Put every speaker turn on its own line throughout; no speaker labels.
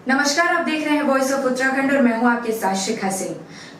नमस्कार, आप देख रहे हैं वॉइस ऑफ उत्तराखंड और मैं हूं आपके साथ शिखा सिंह।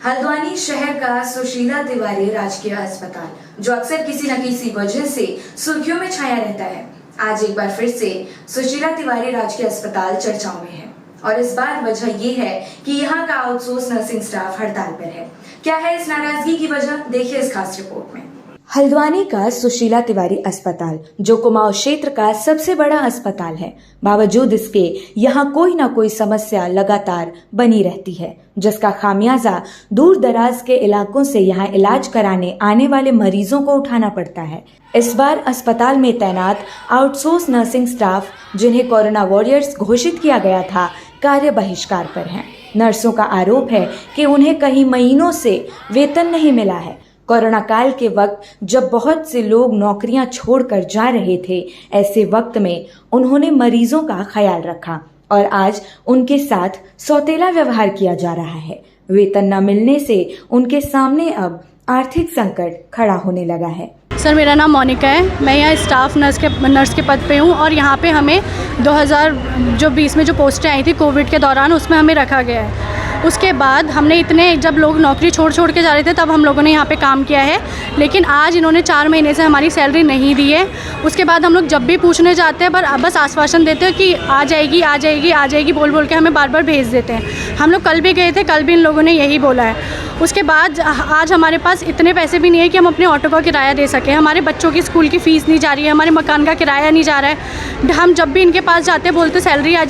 हल्द्वानी शहर का सुशीला तिवारी राजकीय अस्पताल, जो अक्सर किसी न किसी वजह से सुर्खियों में छाया रहता है, आज एक बार फिर से सुशीला तिवारी राजकीय अस्पताल चर्चाओं में है। और इस बार वजह ये है कि यहाँ का आउटसोर्स नर्सिंग स्टाफ हड़ताल पर है। क्या है इस नाराजगी की वजह, देखिए इस खास रिपोर्ट में। हल्द्वानी का सुशीला तिवारी अस्पताल, जो कुमाऊं क्षेत्र का सबसे बड़ा अस्पताल है, बावजूद इसके यहाँ कोई ना कोई समस्या लगातार बनी रहती है, जिसका खामियाजा दूर दराज के इलाकों से यहाँ इलाज कराने आने वाले मरीजों को उठाना पड़ता है। इस बार अस्पताल में तैनात आउटसोर्स नर्सिंग स्टाफ, जिन्हें कोरोना वॉरियर्स घोषित किया गया था, कार्य बहिष्कार पर हैं। नर्सों का आरोप है कि उन्हें कई महीनों से वेतन नहीं मिला है। कोरोना काल के वक्त जब बहुत से लोग नौकरियां छोड़कर जा रहे थे, ऐसे वक्त में उन्होंने मरीजों का ख्याल रखा और आज उनके साथ सौतेला व्यवहार किया जा रहा है। वेतन न मिलने से उनके सामने अब आर्थिक संकट खड़ा होने लगा है।
सर, मेरा नाम मोनिका है। मैं यहाँ स्टाफ नर्स के पद पे हूँ और यहाँ पे हमें 2020 में जो पोस्टें आई थी कोविड के दौरान, उसमें हमें रखा गया है। उसके बाद हमने जब लोग नौकरी छोड़ के जा रहे थे, तब हम लोगों ने यहाँ पे काम किया है, लेकिन आज इन्होंने 4 महीने से हमारी सैलरी नहीं दी है। उसके बाद हम लोग जब भी पूछने जाते हैं, बस आश्वासन देते हैं कि आ जाएगी बोल के हमें बार बार भेज देते हैं। हम लोग कल भी गए थे, कल भी इन लोगों ने यही बोला है। उसके बाद आज हमारे पास इतने पैसे भी नहीं है कि हम अपने ऑटो का किराया दे सकें। हमारे बच्चों की स्कूल की फ़ीस नहीं जा रही है, हमारे मकान का किराया नहीं जा रहा है। हम जब भी इनके पास जाते हैं, बोलते सैलरी आ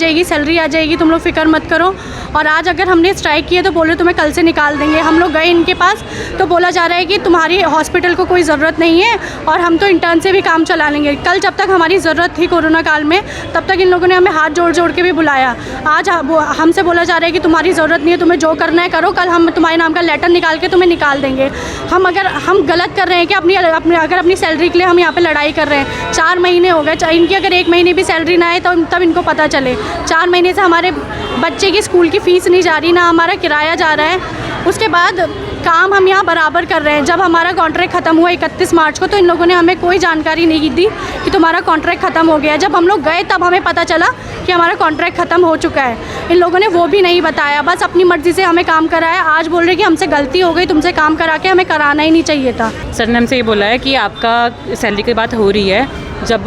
जाएगी, तुम लोग फिक्र मत करो। और आज अगर हमने स्ट्राइक किया तो बोले तुम्हें कल से निकाल देंगे। हम लोग गए इनके पास तो बोला जा रहा है कि तुम्हारी हॉस्पिटल को कोई ज़रूरत नहीं है और हम तो इंटर्न से भी काम चला लेंगे। कल जब तक हमारी ज़रूरत थी कोरोना काल में, तब तक इन लोगों ने हमें हाथ जोड़ के भी बुलाया। आज हमसे बोला जा रहा है कि तुम्हारी ज़रूरत नहीं है, तुम्हें जो करना है करो, कल हम तुम्हारे नाम का लेटर निकाल के तुम्हें निकाल देंगे। हम गलत कर रहे हैं कि अपनी सैलरी के लिए हम यहाँ पे लड़ाई कर रहे हैं। 4 महीने हो गए, इनकी अगर 1 महीने भी सैलरी ना आए तो तब इनको पता चले। 4 महीने से हमारे बच्चे की स्कूल की फ़ीस नहीं जा रही, ना हमारा किराया जा रहा है। उसके बाद काम हम यहाँ बराबर कर रहे हैं। जब हमारा कॉन्ट्रैक्ट ख़त्म हुआ 31 मार्च को, तो इन लोगों ने हमें कोई जानकारी नहीं दी कि तुम्हारा कॉन्ट्रैक्ट ख़त्म हो गया। जब हम लोग गए तब हमें पता चला कि हमारा कॉन्ट्रैक्ट ख़त्म हो चुका है। इन लोगों ने वो भी नहीं बताया, बस अपनी मर्ज़ी से हमें काम कराया। आज बोल रहे कि हमसे गलती हो गई, तुमसे काम करा के हमें कराना ही नहीं चाहिए था।
सर ने हमसे ये बोला है कि आपका सैलरी की बात हो रही है। जब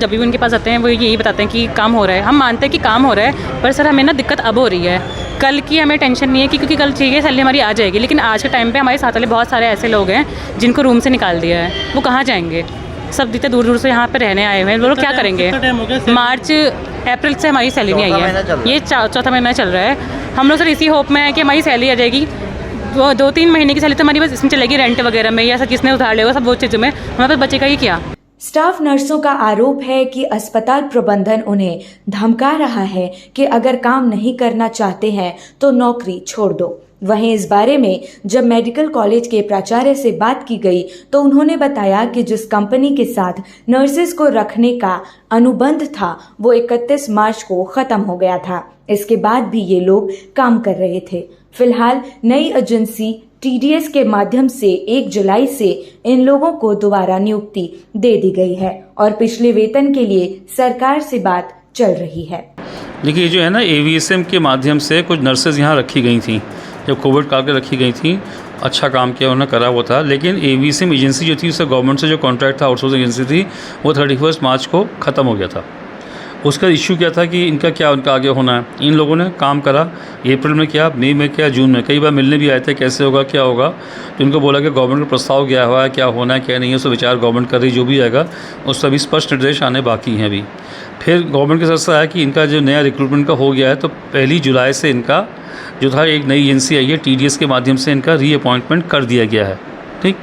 भी उनके पास आते हैं, वो यही बताते हैं कि काम हो रहा है। हम मानते हैं कि काम हो रहा है, पर सर हमें ना दिक्कत अब हो रही है। कल की हमें टेंशन नहीं है क्योंकि कल चाहिए सैलरी हमारी आ जाएगी, लेकिन आज के टाइम पे हमारे साथ वाले बहुत सारे ऐसे लोग हैं जिनको रूम से निकाल दिया है। वो कहाँ जाएंगे? सब इतने दूर से यहाँ पे रहने आए हुए हैं, वो लोग क्या करेंगे? अप्रैल से हमारी सैलरी नहीं आई है, ये चौथा महीना चल रहा है। हम लोग सर इसी होप में है कि हमारी सैलरी आ जाएगी। 2-3 महीने की सैलरी तो हमारी बस इसमें चलेगी, रेंट वगैरह में या सब किसने उधार लेगा, सब वो चीज़ों में हमारे पास बचेगा ही क्या।
स्टाफ नर्सों का आरोप है कि अस्पताल प्रबंधन उन्हें धमका रहा है कि अगर काम नहीं करना चाहते हैं तो नौकरी छोड़ दो। वहीं इस बारे में जब मेडिकल कॉलेज के प्राचार्य से बात की गई तो उन्होंने बताया कि जिस कंपनी के साथ नर्सेज को रखने का अनुबंध था, वो 31 मार्च को खत्म हो गया था। इसके बाद भी ये लोग काम कर रहे थे। फिलहाल नई एजेंसी TDS के माध्यम से 1 जुलाई से इन लोगों को दोबारा नियुक्ति दे दी गई है और पिछले वेतन के लिए सरकार से बात चल रही है।
देखिए, जो है ना, AVSM के माध्यम से कुछ नर्सेज यहाँ रखी गई थी, जब कोविड काल के रखी गई थी। अच्छा काम किया उन्होंने, करा वो था। लेकिन AVSM एजेंसी जो थी, उससे गवर्नमेंट से जो कॉन्ट्रैक्ट था, आउटसोर्सिंग एजेंसी थी, वो 31 मार्च को ख़त्म हो गया था। उसका इश्यू क्या था कि उनका आगे होना है। इन लोगों ने काम करा, अप्रैल में किया, मई में किया, जून में, कई बार मिलने भी आए थे, कैसे होगा क्या होगा। तो इनको बोला कि गवर्नमेंट का प्रस्ताव गया हुआ है, क्या होना है क्या नहीं है, उसका विचार गवर्नमेंट कर रही, जो भी आएगा उस सभी स्पष्ट निर्देश आने बाकी हैं अभी। फिर गवर्नमेंट की तरफ से आया कि इनका जो नया रिक्रूटमेंट का हो गया है, तो 1 जुलाई से इनका जो था, एक नई एजेंसी आई है TDS के माध्यम से इनका रीअपॉइंटमेंट कर दिया गया है। ठीक,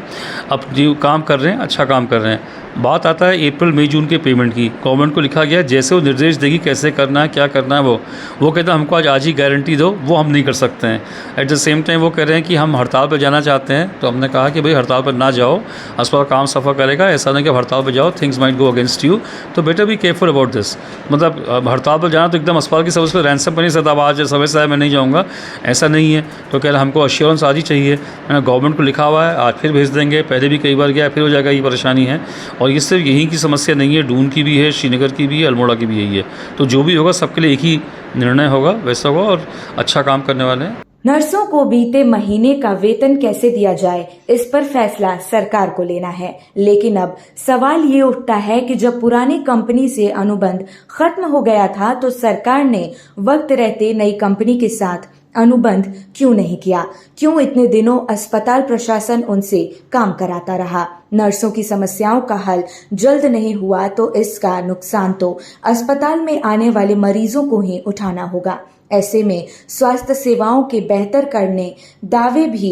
अब जो काम कर रहे हैं, अच्छा काम कर रहे हैं। बात आता है अप्रैल मई जून के पेमेंट की। गवर्नमेंट को लिखा गया, जैसे वो निर्देश देगी कैसे करना है, क्या करना है, वो कहते हैं हमको आज ही गारंटी दो, वो हम नहीं कर सकते हैं। एट द सेम टाइम वो कह रहे हैं कि हम हड़ताल पर जाना चाहते हैं। तो हमने कहा कि भाई हड़ताल पर ना जाओ, अस्पताल काम सफ़ा करेगा, ऐसा नहीं कि हड़ताल पर जाओ, things might go against you. तो better be careful about this. मतलब हड़ताल पर जाना तो एकदम अस्पताल की सर्विस पर रैंसम पर नहीं सकता, अब आज समय से मैं नहीं जाऊँगा, ऐसा नहीं है। तो कह रहे हमको अश्योरेंस आज ही चाहिए। मैंने गवर्नमेंट को लिखा हुआ है, आज फिर भेज देंगे, पहले भी कई बार गया, फिर हो जाएगा, ये परेशानी है। और ये सिर्फ यहीं की समस्या नहीं है, दून की भी है, श्रीनगर की भी है, अल्मोड़ा की भी यही है। तो जो भी होगा सबके लिए एक ही निर्णय होगा वैसा होगा और अच्छा काम करने वाले हैं।
नर्सों को बीते महीने का वेतन कैसे दिया जाए, इस पर फैसला सरकार को लेना है। लेकिन अब सवाल ये उठता है कि जब पुरानी कंपनी से अनुबंध खत्म हो गया था तो सरकार ने वक्त रहते नई कंपनी के साथ अनुबंध क्यों नहीं किया? क्यों इतने दिनों अस्पताल प्रशासन उनसे काम कराता रहा? नर्सों की समस्याओं का हल जल्द नहीं हुआ तो इसका नुकसान तो अस्पताल में आने वाले मरीजों को ही उठाना होगा। ऐसे में स्वास्थ्य सेवाओं के बेहतर करने दावे भी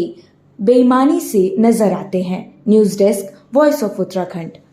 बेईमानी से नजर आते हैं। News desk, voice of Uttarakhand.